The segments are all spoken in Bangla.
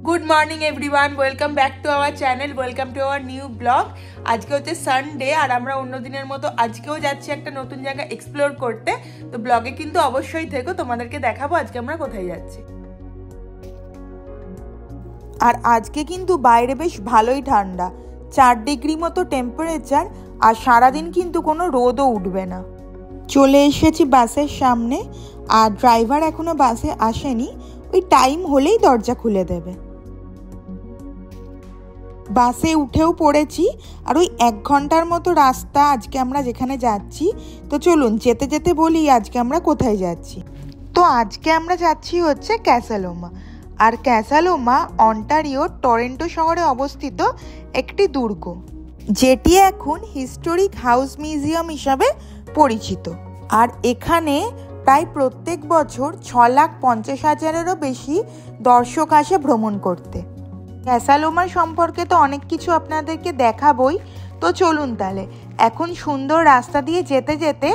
Good morning everyone, welcome back to our channel, welcome to our new blog. আজকে হচ্ছে সানডে আর আমরা অন্য দিনের মতো আজকেও যাচ্ছি একটা নতুন জায়গা এক্সপ্লোর করতে। তো ব্লগে কিন্তু অবশ্যই থেকো, তোমাদেরকে দেখাবো আজকে আমরা কোথায় যাচ্ছি। আর আজকে কিন্তু বাইরে বেশ ভালোই ঠান্ডা, 4 ডিগ্রি মতো টেম্পারেচার, আর সারাদিন কিন্তু কোনো রোদও উঠবে না। চলে এসেছি বাসের সামনে, আর ড্রাইভার এখনো বাসে আসেনি, ওই টাইম হলেই দরজা খুলে দেবে। বাসে উঠেও পড়েছি, আর ওই 1 ঘন্টার মতো রাস্তা আজকে আমরা যেখানে যাচ্ছি। তো চলুন যেতে যেতে বলি আজকে আমরা কোথায় যাচ্ছি। তো আজকে আমরা যাচ্ছি হচ্ছে ক্যাসালোমা। আর ক্যাসালোমা অন্টারিওর টরেন্টো শহরে অবস্থিত একটি দুর্গ, যেটি এখন হিস্টোরিক হাউস মিউজিয়াম হিসাবে পরিচিত। আর এখানে প্রায় প্রত্যেক বছর 6,50,000-এরও বেশি দর্শক আসে ভ্রমণ করতে। ক্যাসালোমা সম্পর্কে তো অনেক কিছু আপনাদেরকে দেখাবই। তো চলুন তাহলে এখন সুন্দর রাস্তা দিয়ে যেতে যেতে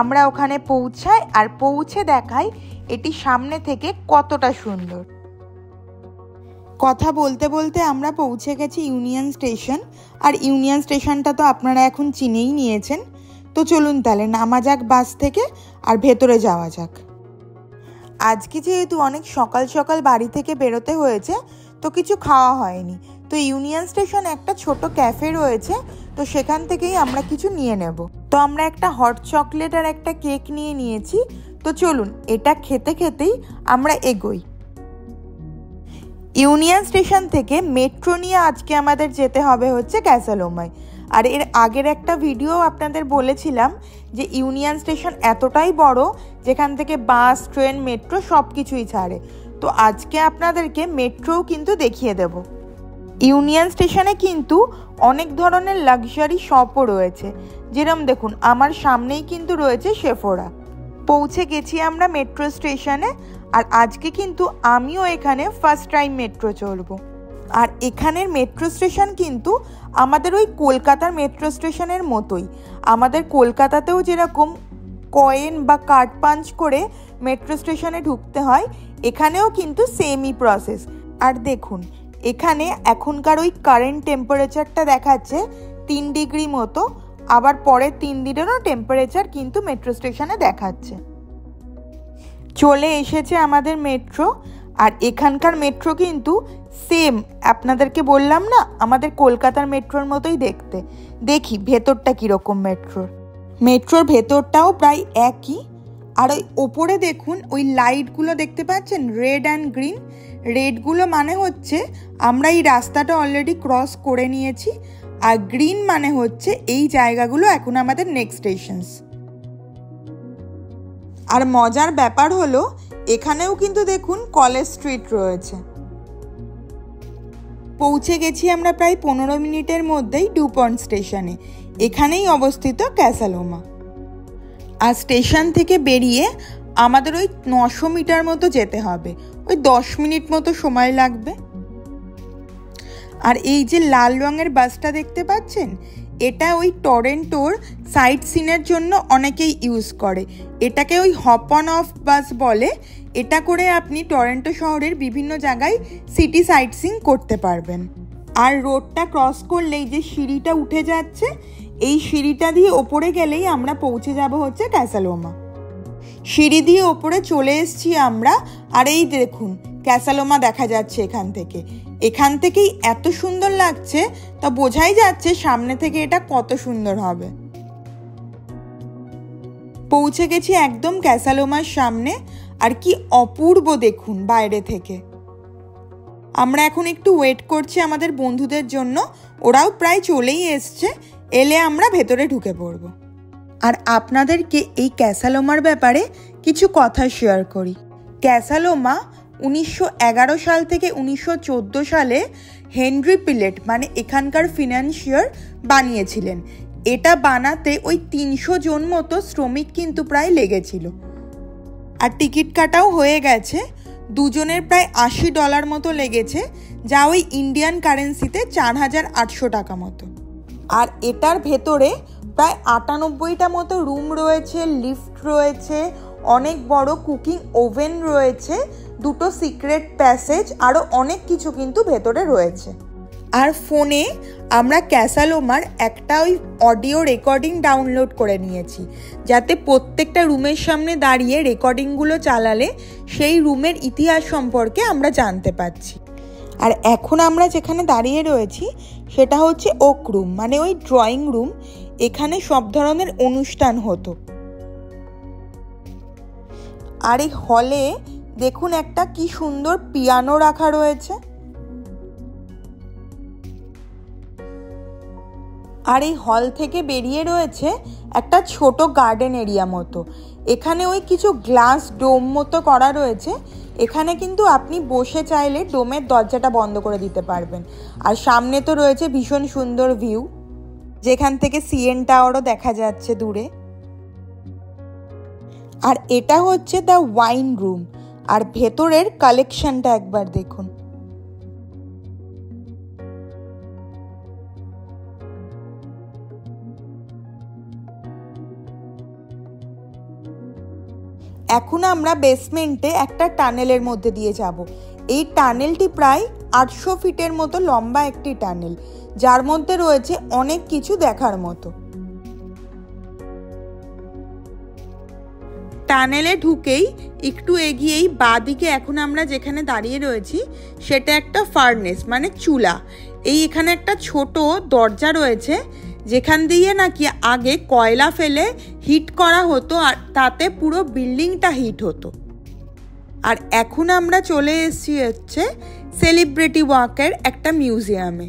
আমরা ওখানে পৌঁছাই, আর পৌঁছে দেখাই এটি সামনে থেকে কতটা সুন্দর। কথা বলতে বলতে আমরা পৌঁছে গেছি ইউনিয়ন স্টেশন। আর ইউনিয়ন স্টেশনটা তো আপনারা এখন চিনেই নিয়েছেন। তো চলুন তাহলে নামা যাক বাস থেকে আর ভেতরে যাওয়া যাক। আজকে যেহেতু অনেক সকাল সকাল বাড়ি থেকে বেরোতে হয়েছে, তো কিছু খাওয়া হয়নি। তো ইউনিয়ন স্টেশন একটা ছোট ক্যাফে রয়েছে, তো সেখান থেকেই আমরা কিছু নিয়ে নেব। তো আমরা একটা হট চকলেট আর একটা কেক নিয়ে নিয়েছি। তো চলুন এটা খেতে খেতেই আমরা এগোই। ইউনিয়ন স্টেশন থেকে মেট্রো নিয়ে আজকে আমাদের যেতে হবে হচ্ছে ক্যাসালোমায়। আর এর আগের একটা ভিডিও আপনাদের বলেছিলাম যে ইউনিয়ন স্টেশন এতটাই বড় যেখান থেকে বাস, ট্রেন, মেট্রো সব কিছুই ছাড়ে। তো আজকে আপনাদেরকে মেট্রোও কিন্তু দেখিয়ে দেব। ইউনিয়ন স্টেশনে কিন্তু অনেক ধরনের লাক্সারি শপও রয়েছে, যেরকম দেখুন আমার সামনেই কিন্তু রয়েছে সেফোরা। পৌঁছে গেছি আমরা মেট্রো স্টেশনে, আর আজকে কিন্তু আমিও এখানে ফার্স্ট টাইম মেট্রো চড়বো। আর এখানের মেট্রো স্টেশন কিন্তু আমাদের ওই কলকাতার মেট্রো স্টেশনের মতোই। আমাদের কলকাতাতেও যেরকম কয়েন বা কার্ড পাঞ্চ করে মেট্রো স্টেশনে ঢুকতে হয়, এখানেও কিন্তু সেমই প্রসেস। আর দেখুন এখানে এখনকার ওই কারেন্ট টেম্পারেচারটা দেখাচ্ছে 3 ডিগ্রি মতো, আবার পরের 3 দিনেরও টেম্পারেচার কিন্তু মেট্রো স্টেশনে দেখাচ্ছে। চলে এসেছে আমাদের মেট্রো। আর এখানকার মেট্রো কিন্তু সেম, আপনাদেরকে বললাম না আমাদের কলকাতার মেট্রোর মতোই দেখতে। দেখি ভেতরটা কীরকম মেট্রোর ভেতরটাও প্রায় একই। আর ওই ওপরে দেখুন ওই লাইটগুলো দেখতে পাচ্ছেন, রেড অ্যান্ড গ্রিন। রেডগুলো মানে হচ্ছে আমরা এই রাস্তাটা অলরেডি ক্রস করে নিয়েছি, আর গ্রিন মানে হচ্ছে এই জায়গাগুলো এখন আমাদের নেক্সট স্টেশনস। আর মজার ব্যাপার হলো এখানেও কিন্তু দেখুন কলেজ স্ট্রিট রয়েছে। পৌঁছে গেছি আমরা প্রায় 15 মিনিটের মধ্যেই ডুপন্ট স্টেশনে। এখানেই অবস্থিত ক্যাসালোমা। আর স্টেশন থেকে বেরিয়ে আমাদের ওই 900 মিটার মতো যেতে হবে, ওই 10 মিনিট মতো সময় লাগবে। আর এই যে লাল রঙের বাসটা দেখতে পাচ্ছেন, এটা ওই টরেন্টোর সাইট সিনের জন্য অনেকেই ইউজ করে। এটাকে ওই হপ অন অফ বাস বলে। এটা করে আপনি টরেন্টো শহরের বিভিন্ন জায়গায় সিটি সাইট সিন করতে পারবেন। আর রোডটা ক্রস করলেই যে সিঁড়িটা উঠে যাচ্ছে, এই সিঁড়িটা দিয়ে ওপরে গেলেই আমরা পৌঁছে যাব হচ্ছে ক্যাসালোমা। সিঁড়ি দিয়ে ওপরে চলে এসেছি আমরা। আর এই দেখুন ক্যাসালোমা দেখা যাচ্ছে এখান থেকেই এত সুন্দর লাগছে, তা বোঝাই যাচ্ছে সামনে থেকে এটা কত সুন্দর হবে। পৌঁছে গেছি একদম ক্যাসালোমার সামনে। আর কি অপূর্ব দেখুন বাইরে থেকে। আমরা এখন একটু ওয়েট করছি আমাদের বন্ধুদের জন্য, ওরাও প্রায় চলেই এসছে, এলে আমরা ভেতরে ঢুকে পড়ব। আর আপনাদেরকে এই ক্যাসালোমার ব্যাপারে কিছু কথা শেয়ার করি। ক্যাসালোমা 1911 সাল থেকে 1914 সালে হেনরি পিলেট মানে এখানকার ফিনান্সিয়ার বানিয়েছিলেন। এটা বানাতে ওই 300 জন মতো শ্রমিক কিন্তু প্রায় লেগেছিল। আর টিকিট কাটাও হয়ে গেছে, দুজনের প্রায় $80 মতো লেগেছে, যা ওই ইন্ডিয়ান কারেন্সিতে 4,800 টাকা মতো। আর এটার ভেতরে প্রায় 98টা মতো রুম রয়েছে, লিফট রয়েছে, অনেক বড় কুকিং ওভেন রয়েছে, দুটো সিক্রেট প্যাসেজ, আরও অনেক কিছু কিন্তু ভেতরে রয়েছে। আর ফোনে আমরা ক্যাসালোমার একটা ওই অডিও রেকর্ডিং ডাউনলোড করে নিয়েছি, যাতে প্রত্যেকটা রুমের সামনে দাঁড়িয়ে রেকর্ডিংগুলো চালালে সেই রুমের ইতিহাস সম্পর্কে আমরা জানতে পারছি। আর এখন আমরা যেখানে দাঁড়িয়ে রয়েছি সেটা হচ্ছে ওক রুম, মানে ওই ড্রয়িং রুম। এখানে সব ধরনের অনুষ্ঠান হতো। আর এই হলে দেখুন একটা কি সুন্দর পিয়ানো রাখা রয়েছে। আর এই হল থেকে বেরিয়ে রয়েছে একটা ছোট গার্ডেন এরিয়া মতো। এখানে ওই কিছু গ্লাস ডোম মতো করা রয়েছে। এখানে কিন্তু আপনি বসে চাইলে ডোমের দরজাটা বন্ধ করে দিতে পারবেন। আর সামনে তো রয়েছে ভীষণ সুন্দর ভিউ, যেখান থেকে সিএন টাওয়ারও দেখা যাচ্ছে দূরে। আর এটা হচ্ছে দ্য ওয়াইন রুম। আর ভেতরের কালেকশনটা একবার দেখুন। এখন আমরা বেসমেন্টে একটা টানেলের মধ্যে দিয়ে যাব। এই টানেলটি প্রায় 800 ফিটের মতো লম্বা একটি টানেল, যার মধ্যে রয়েছে অনেক কিছু দেখার মতো। টানেলে ঢুকেই একটু এগিয়েই বাঁদিকে এখন আমরা যেখানে দাঁড়িয়ে রয়েছি সেটা একটা ফার্নেস, মানে চুলা। এখানে একটা ছোট দরজা রয়েছে, যেখান দিয়ে নাকি আগে কয়লা ফেলে হিট করা হতো, আর তাতে পুরো বিল্ডিংটা হিট হতো। আর এখন আমরা চলে এসেছি হচ্ছে সেলিব্রিটি ওয়াকের একটা মিউজিয়ামে।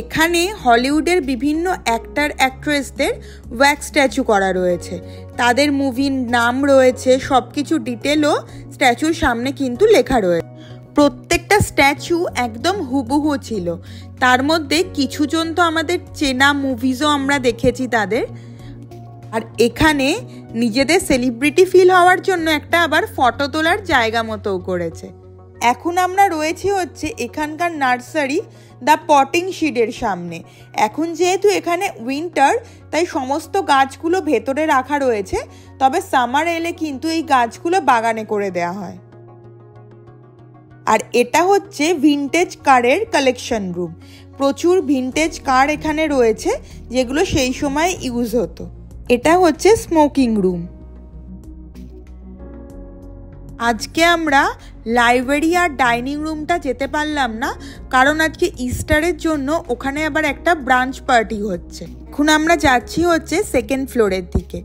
এখানে হলিউডের বিভিন্ন অ্যাক্টর অ্যাক্ট্রেসদের ওয়্যাক্স স্ট্যাচু করা রয়েছে, তাদের মুভির নাম রয়েছে, সব কিছু ডিটেলও স্ট্যাচুর সামনে কিন্তু লেখা রয়েছে। প্রত্যেকটা স্ট্যাচু একদম হুবহু ছিল। তার মধ্যে কিছুজন তো আমাদের চেনা মুভিজও আমরা দেখেছি তাদের। আর এখানে নিজেদের সেলিব্রিটি ফিল হওয়ার জন্য একটা আবার ফটো তোলার জায়গা মতোও করেছে। এখন আমরা রয়েছি হচ্ছে এখানকার নার্সারি দ্য পটিং শিডের সামনে। এখন যেহেতু এখানে উইন্টার, তাই সমস্ত গাছগুলো ভেতরে রাখা রয়েছে, তবে সামার এলে কিন্তু এই গাছগুলো বাগানে করে দেওয়া হয়। আর এটা হচ্ছে ভিনটেজ কারের কালেকশন রুম। প্রচুর ভিনটেজ কার এখানে রয়েছে, যেগুলো সেই সময় ইউজ হতো। এটা হচ্ছে স্মোকিং রুম। আজকে আমরা লাইব্রেরি আর ডাইনিং রুমটা যেতে পারলাম না, কারণ আজকে ইস্টারের জন্য ওখানে আবার একটা ব্রাঞ্চ পার্টি হচ্ছে। এখন আমরা যাচ্ছি হচ্ছে সেকেন্ড ফ্লোরের দিকে।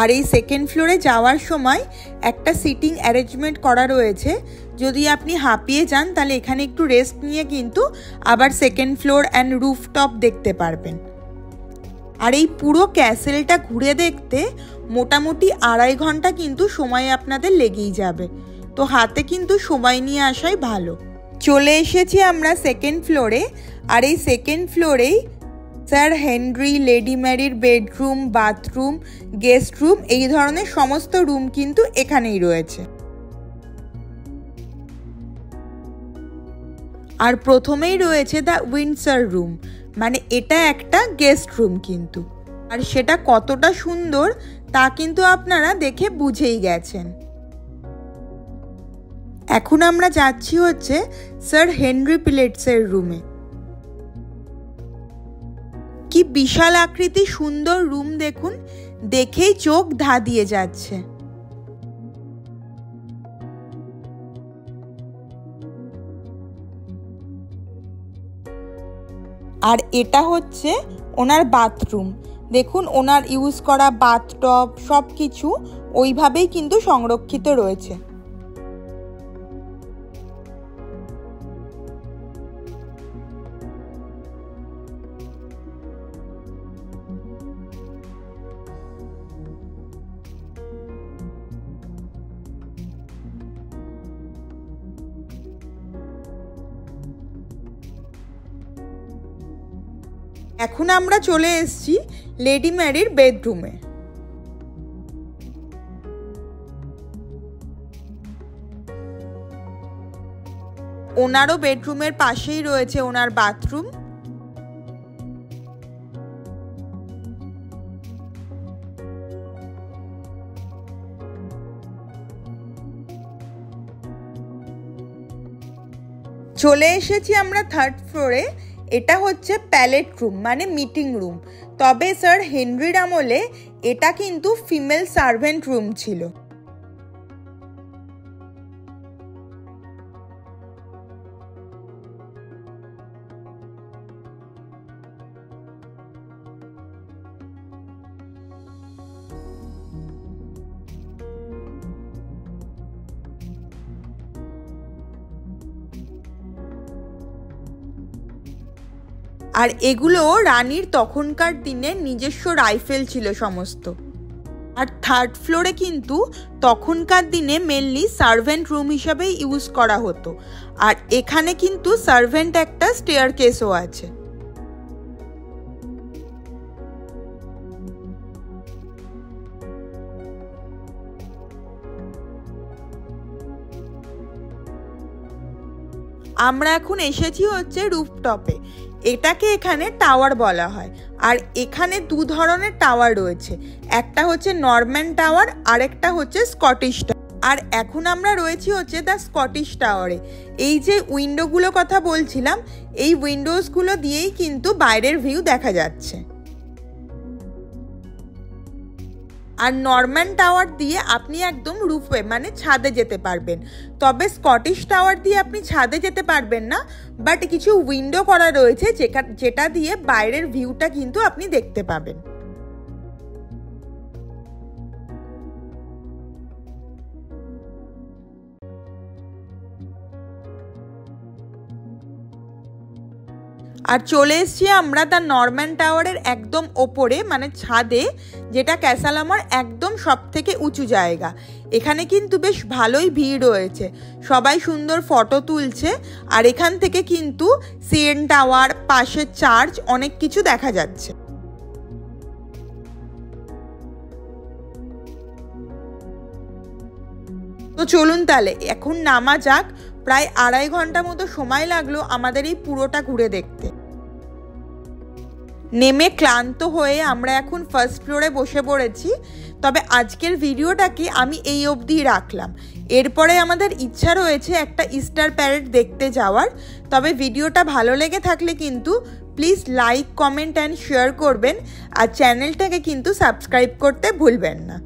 আর এই সেকেন্ড ফ্লোরে যাওয়ার সময় একটা সিটিং অ্যারেঞ্জমেন্ট করা রয়েছে। যদি আপনি হাঁপিয়ে যান তাহলে এখানে একটু রেস্ট নিয়ে কিন্তু আবার সেকেন্ড ফ্লোর অ্যান্ড রুফটপ দেখতে পারবেন। আর এই পুরো ক্যাসেলটা ঘুরে দেখতে মোটামুটি 2.5 ঘন্টা কিন্তু সময় আপনাদের লেগেই যাবে, তো হাতে কিন্তু সময় নিয়ে আসাই ভালো। চলে এসেছি আমরা সেকেন্ড ফ্লোরে। আর এই সেকেন্ড ফ্লোরেই স্যার হেনরি, লেডি ম্যারির বেডরুম, বাথরুম, গেস্ট রুম, এই ধরনের সমস্ত রুম কিন্তু এখানেই রয়েছে। আর প্রথমেই রয়েছে দ্য উইন্ডসর রুম, মানে এটা একটা গেস্ট রুম কিন্তু। আর সেটা কতটা সুন্দর তা কিন্তু আপনারা দেখে বুঝেই গেছেন। এখন আমরা যাচ্ছি হচ্ছে স্যার হেনরি পিলেটসের রুমে। কি বিশাল আকৃতি সুন্দর রুম দেখুন, দেখেই চোখ ধাঁধিয়ে যাচ্ছে। আর এটা হচ্ছে ওনার বাথরুম। দেখুন ওনার ইউজ করা বাথটব সব কিছু ওইভাবেই কিন্তু সংরক্ষিত রয়েছে। এখন আমরা চলে এসেছি লেডি ম্যারির বেডরুমে। ওনারও বেডরুমের পাশেই রয়েছে ওনার বাথরুম। চলে এসেছি আমরা থার্ড ফ্লোরে। এটা হচ্ছে প্যালেট রুম মানে মিটিং রুম। তবে স্যার হেনরির আমলে এটা কিন্তু ফিমেল সার্ভেন্ট রুম ছিল। আর এগুলো রানীর তখনকার দিনে নিজস্ব রাইফেল ছিল সমস্ত। আর থার্ড ফ্লোরে কিন্তু তখনকার দিনে মেনলি সার্ভেন্ট রুম হিসাবেই ইউজ করা হতো। আর এখানে কিন্তু সার্ভেন্ট একটা স্টেয়ারকেসও আছে। আমরা এখন এসেছি হচ্ছে রুফটপে। এটাকে এখানে টাওয়ার বলা হয়। আর এখানে দু ধরনের টাওয়ার রয়েছে, একটা হচ্ছে নরম্যান টাওয়ার আর একটা হচ্ছে স্কটিশ টাওয়ার। আর এখন আমরা রয়েছি হচ্ছে দ্য স্কটিশ টাওয়ারে। এই যে উইন্ডোগুলো কথা বলছিলাম, এই উইন্ডোজগুলো দিয়েই কিন্তু বাইরের ভিউ দেখা যাচ্ছে। আর নরম্যান টাওয়ার দিয়ে আপনি একদম রুফে মানে ছাদে যেতে পারবেন। তবে স্কটিশ টাওয়ার দিয়ে আপনি ছাদে যেতে পারবেন না, বাট কিছু উইন্ডো করা রয়েছে যেটা দিয়ে বাইরের ভিউটা কিন্তু আপনি দেখতে পাবেন। আর চলে এসেছি আমরা দ্য নরম্যান টাওয়ারের একদম ওপরে মানে ছাদে, যেটা ক্যাসালামার একদম সব থেকে উঁচু জায়গা। এখানে কিন্তু বেশ ভালোই ভিড় রয়েছে, সবাই সুন্দর ফটো তুলছে। আর এখান থেকে কিন্তু সিএন টাওয়ার, পাশের চার্চ অনেক কিছু দেখা যাচ্ছে। তো চলুন তাহলে এখন নামা যাক। প্রায় 2.5 ঘন্টা মতো সময় লাগলো আমাদের এই পুরোটা ঘুরে দেখতে। নেমে ক্লান্ত হয়ে আমরা এখন ফার্স্ট ফ্লোরে বসে পড়েছি। তবে আজকের ভিডিওটাকে আমি এই অবধি রাখলাম। এরপরে আমাদের ইচ্ছা রয়েছে একটা ইস্টার প্যারেড দেখতে যাওয়ার। তবে ভিডিওটা ভালো লেগে থাকলে কিন্তু please like, comment and share করবেন। আর চ্যানেলটাকে কিন্তু সাবস্ক্রাইব করতে ভুলবেন না।